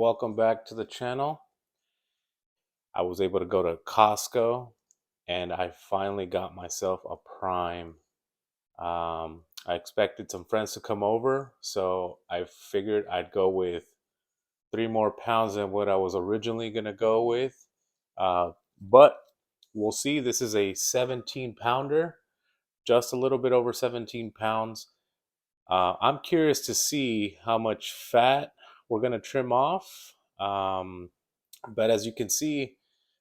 Welcome back to the channel. I was able to go to Costco and I finally got myself a Prime. I expected some friends to come over, so I figured I'd go with 3 more pounds than what I was originally going to go with. But we'll see. This is a 17 pounder, just a little bit over 17 pounds. I'm curious to see how much fat we're going to trim off. But as you can see,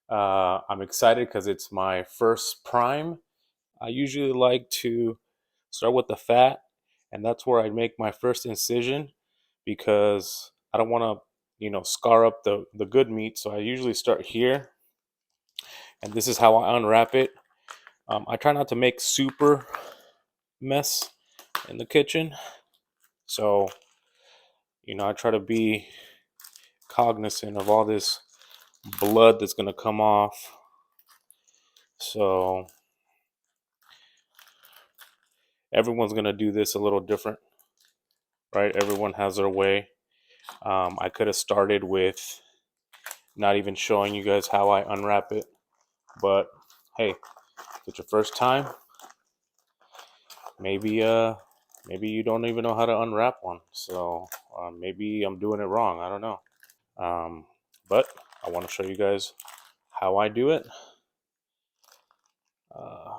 I'm excited because it's my first Prime. I usually like to start with the fat, and that's where I make my first incision because I don't want to, scar up the good meat. So I usually start here, and this is how I unwrap it. I try not to make super mess in the kitchen, so I try to be cognizant of all this blood that's gonna come off. So everyone's gonna do this a little different, right? Everyone has their way. I could have started with not even showing you guys how I unwrap it, but hey, if it's your first time, maybe you don't even know how to unwrap one. So maybe I'm doing it wrong. I don't know. But I want to show you guys how I do it. Uh,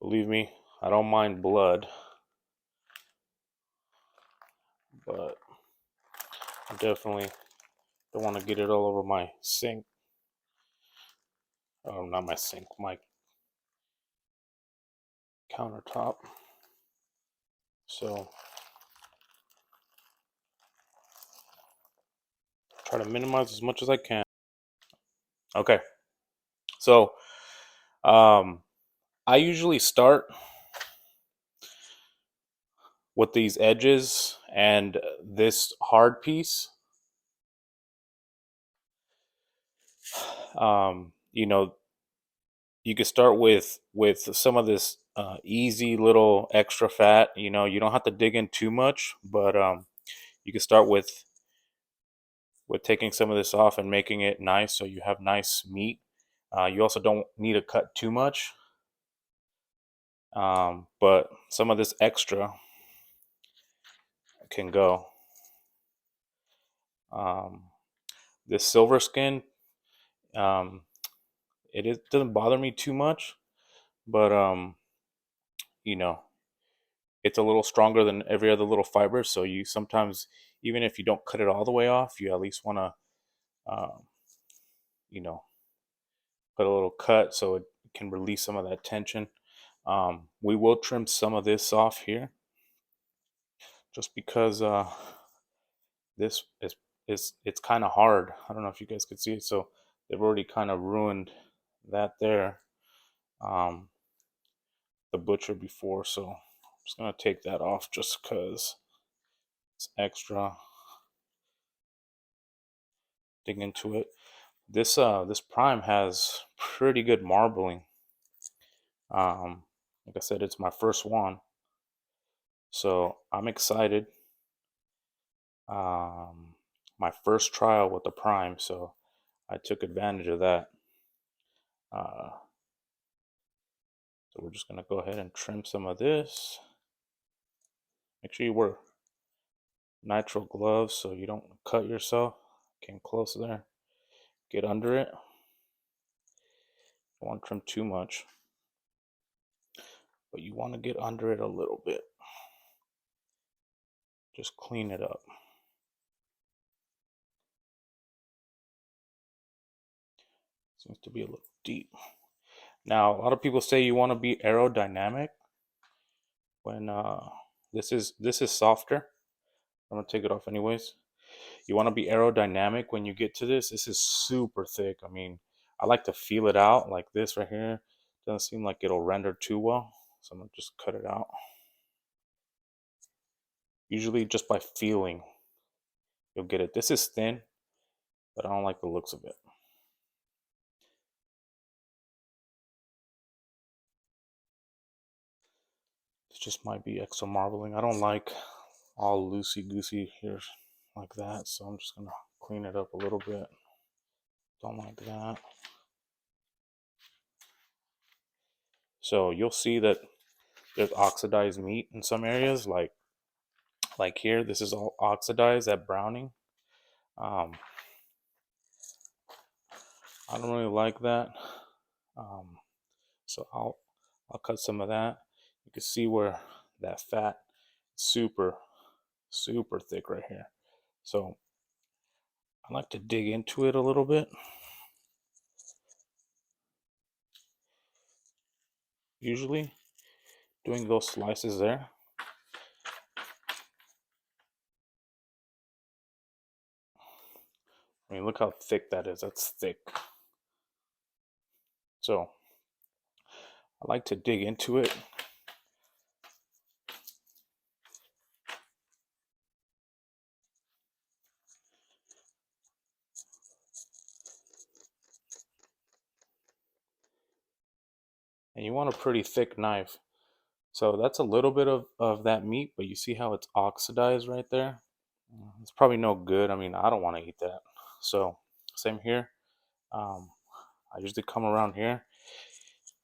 Believe me, I don't mind blood, but I definitely don't want to get it all over my sink. Oh, not my sink, my countertop. So try to minimize as much as I can. Okay, so I usually start with these edges and this hard piece. You know, you could start with some of this easy little extra fat. You don't have to dig in too much, but you can start with taking some of this off and making it nice so you have nice meat. You also don't need to cut too much, but some of this extra can go. Um, this silver skin, um, doesn't bother me too much, but you know, it's a little stronger than every other little fiber. So you sometimes, even if you don't cut it all the way off, you at least want to, um, you know, put a little cut so it can release some of that tension. We will trim some of this off here, just because this is it's kind of hard. I don't know if you guys could see it. So they've already kind of ruined that there, um, the butcher before. So I'm just gonna take that off just because it's extra. Dig into it. This Prime has pretty good marbling. Like I said, it's my first one, so I'm excited. Um, my first trial with the Prime, so I took advantage of that. Uh, so we're just gonna go ahead and trim some of this. Make sure you wear nitrile gloves so you don't cut yourself. Getting close there. Get under it. Don't want to trim too much, but you want to get under it a little bit. Just clean it up. Seems to be a little deep. Now, a lot of people say you want to be aerodynamic when this is softer. I'm gonna take it off anyways. You want to be aerodynamic when you get to this. This is super thick. I mean, I like to feel it out like this right here. Doesn't seem like it'll render too well, so I'm gonna just cut it out. Usually, just by feeling, you'll get it. This is thin, but I don't like the looks of it. It just might be extra marbling. I don't like all loosey goosey here. like that. So I'm just gonna clean it up a little bit. Don't like that. So you'll see that there's oxidized meat in some areas, like here. This is all oxidized, that browning. Um, I don't really like that. Um, so I'll cut some of that. You can see where that fat is super thick right here. So I like to dig into it a little bit. Usually doing those slices there. I mean, look how thick that is. That's thick. So I like to dig into it. And you want a pretty thick knife. So that's a little bit of that meat, but you see how it's oxidized right there? It's probably no good. I mean, I don't want to eat that. So same here. Um, I usually come around here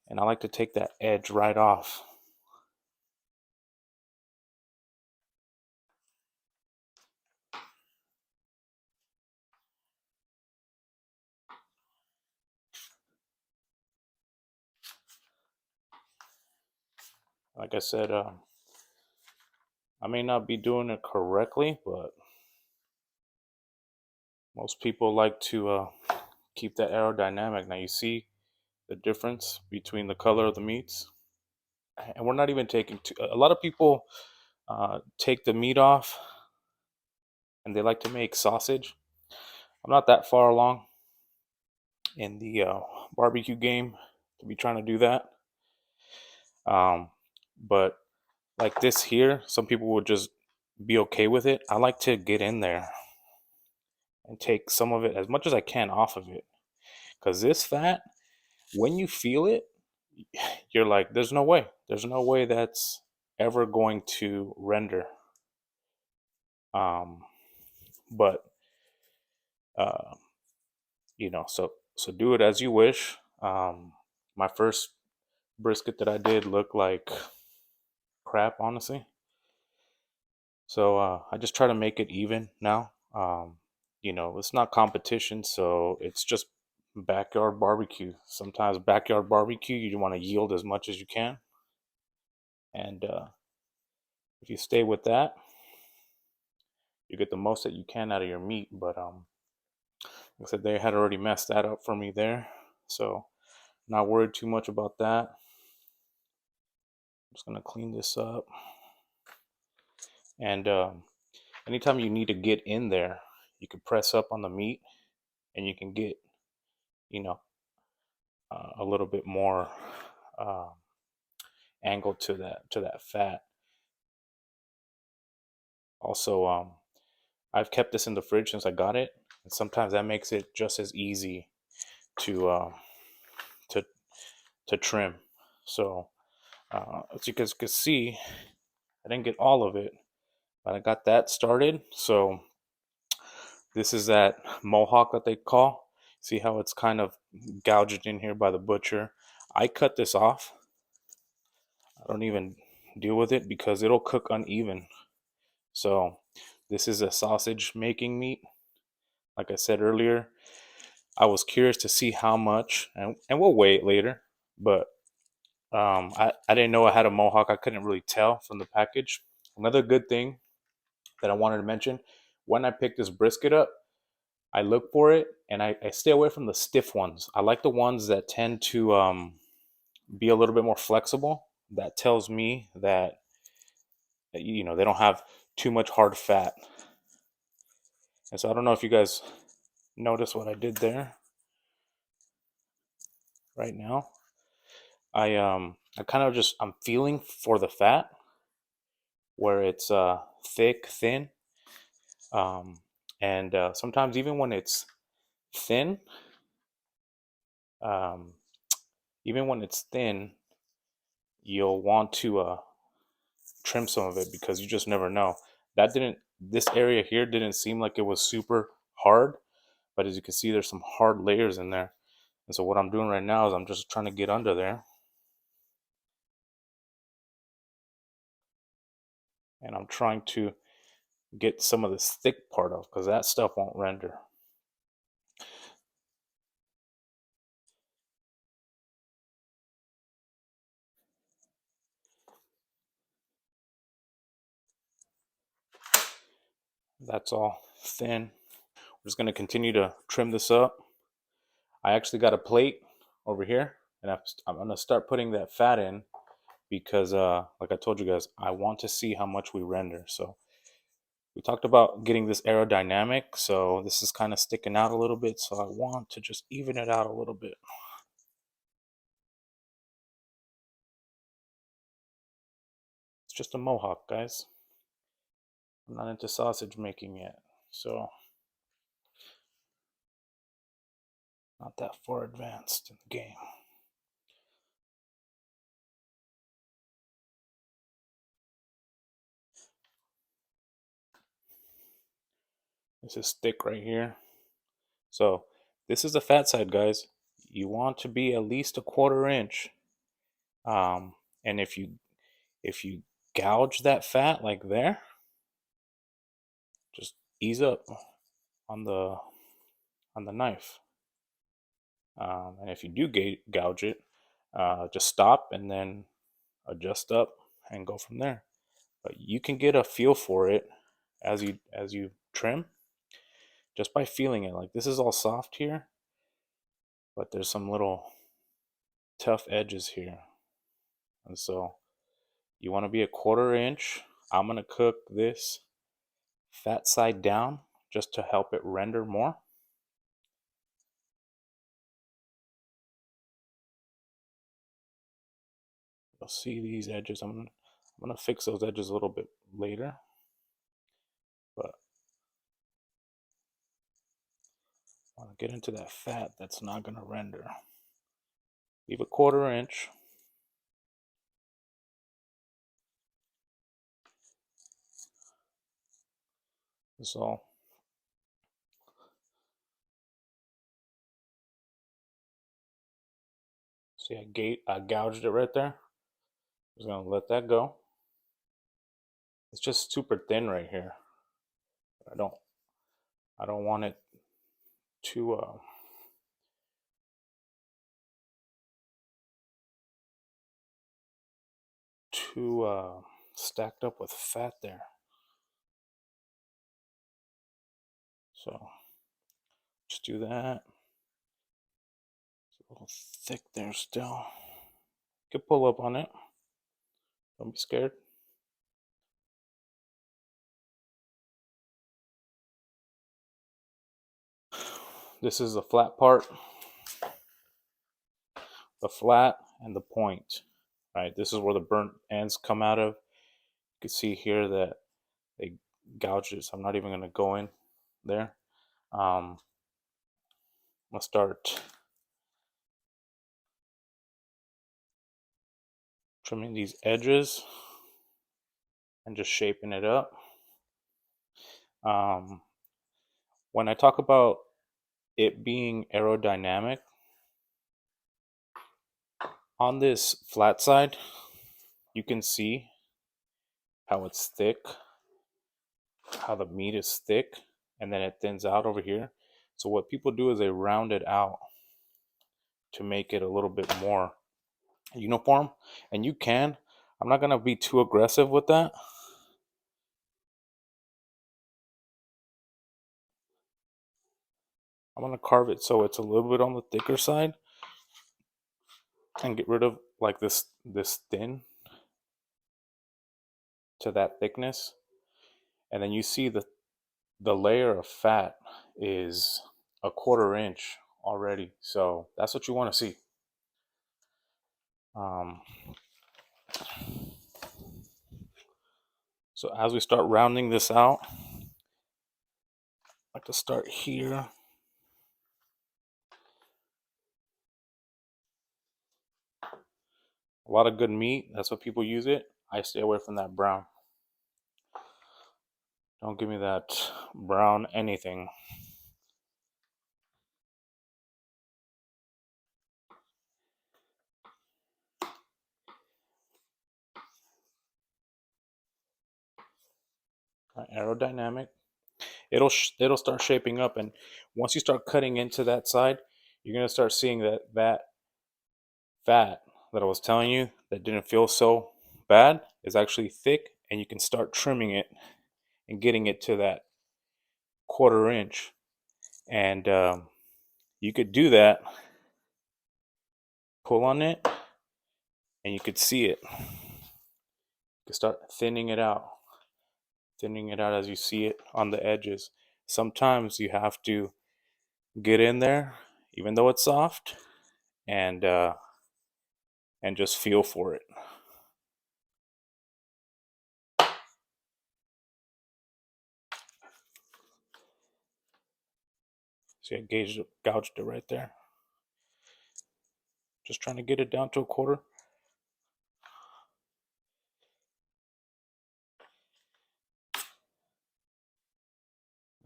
and I like to take that edge right off. Like I said, I may not be doing it correctly, but most people like to keep that aerodynamic. Now you see the difference between the color of the meats, and we're not even taking a lot of people take the meat off and they like to make sausage. I'm not that far along in the barbecue game to be trying to do that. But like this here, some people would just be okay with it. I like to get in there and take some of it, as much as I can, off of it, because this fat, when you feel it, you're like, there's no way that's ever going to render. Um, but uh, so do it as you wish. My first brisket that I did looked like crap, honestly. So I just try to make it even now. It's not competition, so it's just backyard barbecue. Sometimes backyard barbecue, you want to yield as much as you can, and if you stay with that, you get the most that you can out of your meat. But like I said, they had already messed that up for me there, so not worried too much about that. I'm just gonna clean this up, and anytime you need to get in there, you can press up on the meat, and you can get, you know, a little bit more uh, angle to that fat. Also, I've kept this in the fridge since I got it, and sometimes that makes it just as easy to to to trim. So as you guys can see, I didn't get all of it, but I got that started. So this is that mohawk that they call. See how it's kind of gouged in here by the butcher. I cut this off. I don't even deal with it because it'll cook uneven. So this is a sausage making meat. Like I said earlier, I was curious to see how much, and we'll wait later, but I didn't know I had a mohawk. I couldn't really tell from the package. Another good thing that I wanted to mention, when I picked this brisket up, I look for it and I stay away from the stiff ones. I like the ones that tend to be a little bit more flexible. That tells me that they don't have too much hard fat. And so I don't know if you guys notice what I did there right now. I kind of just, I'm feeling for the fat where it's thick, thin. Um, and sometimes even when it's thin, um, even when it's thin, you'll want to trim some of it because you just never know. That didn't this area here didn't seem like it was super hard, but as you can see, there's some hard layers in there. And so what I'm doing right now is I'm just trying to get under there, and I'm trying to get some of this thick part off because that stuff won't render. That's all thin. We're just going to continue to trim this up. I actually got a plate over here, and I'm going to start putting that fat in because, like I told you guys, I want to see how much we render. So we talked about getting this aerodynamic, so this is kind of sticking out a little bit, so I want to just even it out a little bit. It's just a mohawk, guys. I'm not into sausage making yet, so not that far advanced in the game. This is thick right here. So this is the fat side, guys. You want to be at least a 1/4 inch. And if you gouge that fat like there, just ease up on the knife. And if you do gouge it, just stop and then adjust up and go from there. But you can get a feel for it as you trim just by feeling it. Like this is all soft here, but there's some little tough edges here, and so you want to be a 1/4 inch. I'm gonna cook this fat side down just to help it render more. You'll see these edges. I'm gonna fix those edges a little bit later, but I want to get into that fat that's not gonna render. Leave a 1/4 inch. So see, I gouged it right there. Just gonna let that go. It's just super thin right here. I don't want it too stacked up with fat there. So just do that. It's a little thick there still. You can pull up on it. Don't be scared. This is the flat part, the flat and the point. Right, this is where the burnt ends come out of. You can see here that they gouged it, so I'm not even going to go in there. I'm going to start trimming these edges and just shaping it up. When I talk about it being aerodynamic, on this flat side, you can see how it's thick, how the meat is thick, and then it thins out over here. So what people do is they round it out to make it a little bit more uniform. And you can. I'm not going to be too aggressive with that. I'm going to carve it so it's a little bit on the thicker side and get rid of like this thin to that thickness. And then you see the layer of fat is a 1/4 inch already. So that's what you want to see. So as we start rounding this out, I like to start here. A lot of good meat, that's what people use it. I stay away from that brown. Don't give me that brown anything. Aerodynamic. It'll start shaping up, and once you start cutting into that side, you're gonna start seeing that fat that I was telling you that didn't feel so bad is actually thick, and you can start trimming it and getting it to that 1/4 inch. And you could do that, pull on it, and you could see it. You can start thinning it out as you see it on the edges. Sometimes you have to get in there, even though it's soft, and just feel for it. See, I gouged it right there. Just trying to get it down to 1/4.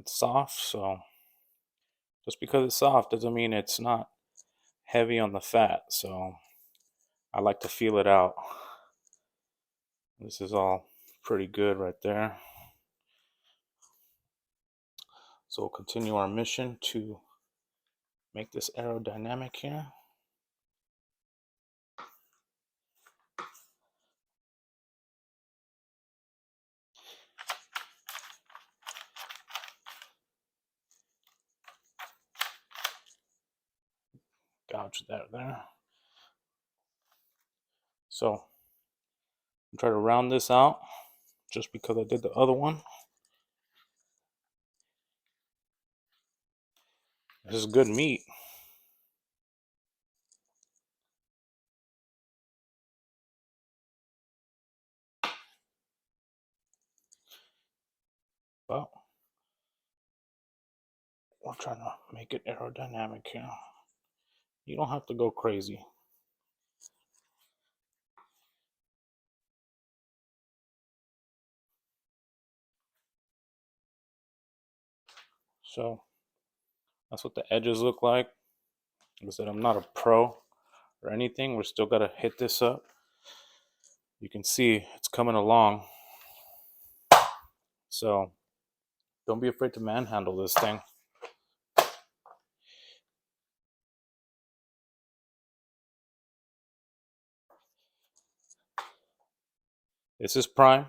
It's soft, so just because it's soft doesn't mean it's not heavy on the fat. So I like to feel it out. This is all pretty good right there. So we'll continue our mission to make this aerodynamic here. Gouge that there. So I'm trying to round this out just because I did the other one. This is good meat. But we're trying to make it aerodynamic here. You don't have to go crazy. So that's what the edges look like. Like I said, I'm not a pro or anything. We're still gotta hit this up. You can see it's coming along. So don't be afraid to manhandle this thing. This is prime.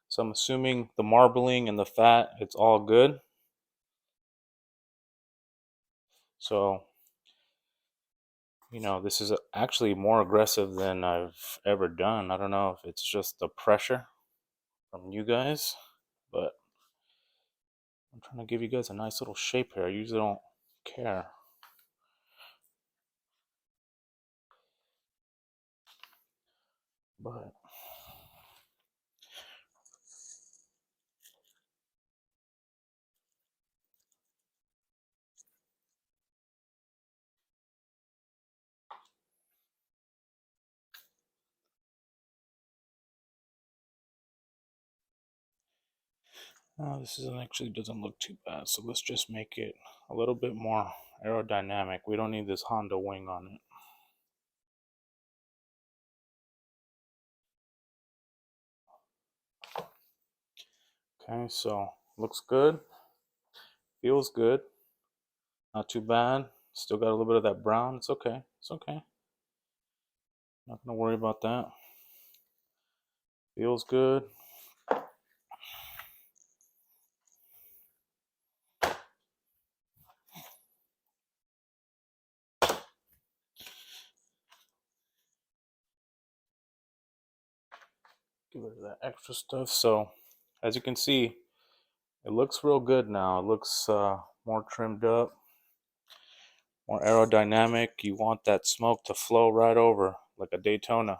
So I'm assuming the marbling and the fat, it's all good. So, this is actually more aggressive than I've ever done. I don't know if it's just the pressure from you guys, but I'm trying to give you guys a nice little shape here. I usually don't care. But this isn't actually doesn't look too bad. So let's just make it a little bit more aerodynamic. We don't need this Honda wing on it. Okay, so looks good, feels good, not too bad. Still got a little bit of that brown. It's okay. It's okay. Not gonna worry about that. Feels good. Get rid of that extra stuff. So, as you can see, it looks real good now. It looks more trimmed up, more aerodynamic. You want that smoke to flow right over like a Daytona.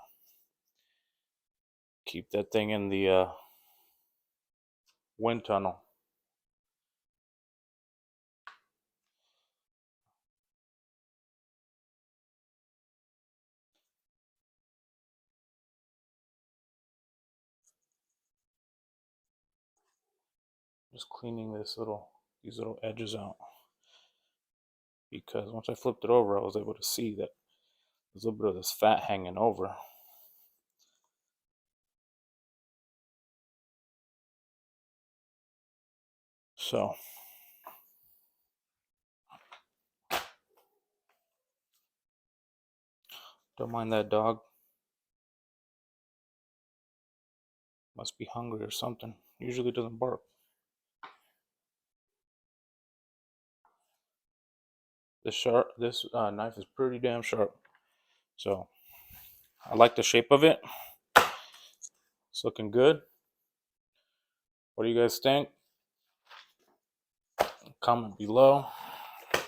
Keep that thing in the wind tunnel. Just cleaning these little edges out, because once I flipped it over, I was able to see that there's a little bit of this fat hanging over. So don't mind that dog. Must be hungry or something. Usually doesn't bark. This knife is pretty damn sharp. So I like the shape of it. It's looking good. What do you guys think? Comment below. What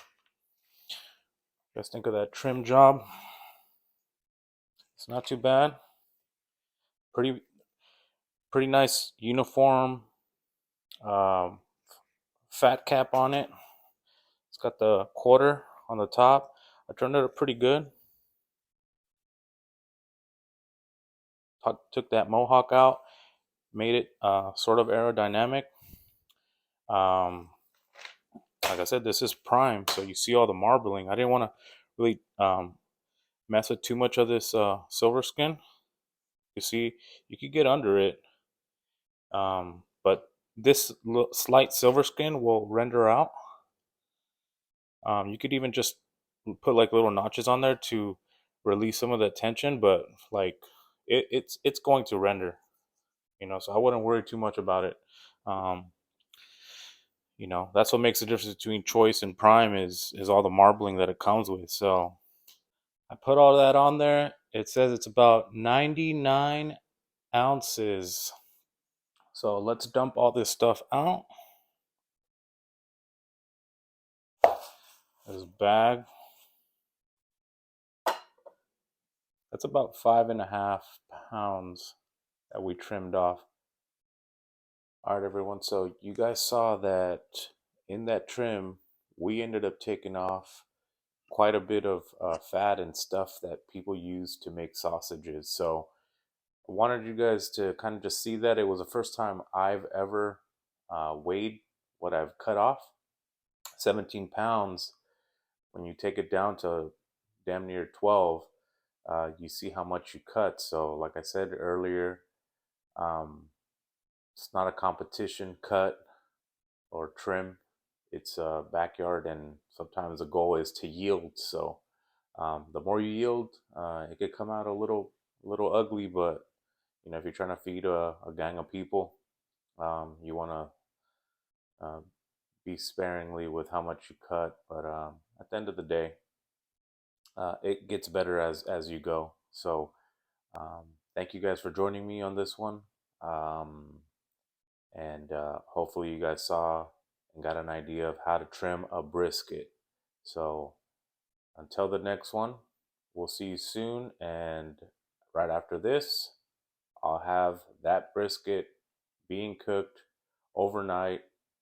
you guys think of that trim job? It's not too bad. Pretty nice uniform fat cap on it. It's got the quarter on the top. I turned it up pretty good. Took that mohawk out, made it sort of aerodynamic. Like I said, this is prime, so you see all the marbling. I didn't want to really mess with too much of this silver skin. You see, you could get under it, but this slight silver skin will render out. You could even just put like little notches on there to release some of the tension, but like it's going to render, so I wouldn't worry too much about it. um, that's what makes the difference between choice and prime is all the marbling that it comes with. So I put all that on there. It says it's about 99 ounces. So let's dump all this stuff out. This bag, that's about 5.5 pounds that we trimmed off. All right, everyone. So you guys saw that in that trim, we ended up taking off quite a bit of fat and stuff that people use to make sausages. So I wanted you guys to kind of just see that. It was the first time I've ever weighed what I've cut off. 17 pounds. When you take it down to damn near 12, you see how much you cut. So like I said earlier, um, it's not a competition cut or trim. It's a backyard, and sometimes the goal is to yield. So the more you yield, it could come out a little ugly, but if you're trying to feed a gang of people, you want to be sparingly with how much you cut. But at the end of the day, it gets better as you go. So thank you guys for joining me on this one. And hopefully you guys saw and got an idea of how to trim a brisket. So until the next one, we'll see you soon. And right after this, I'll have that brisket being cooked overnight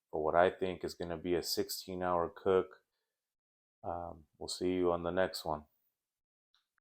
for what I think is going to be a 16-hour cook. We'll see you on the next one.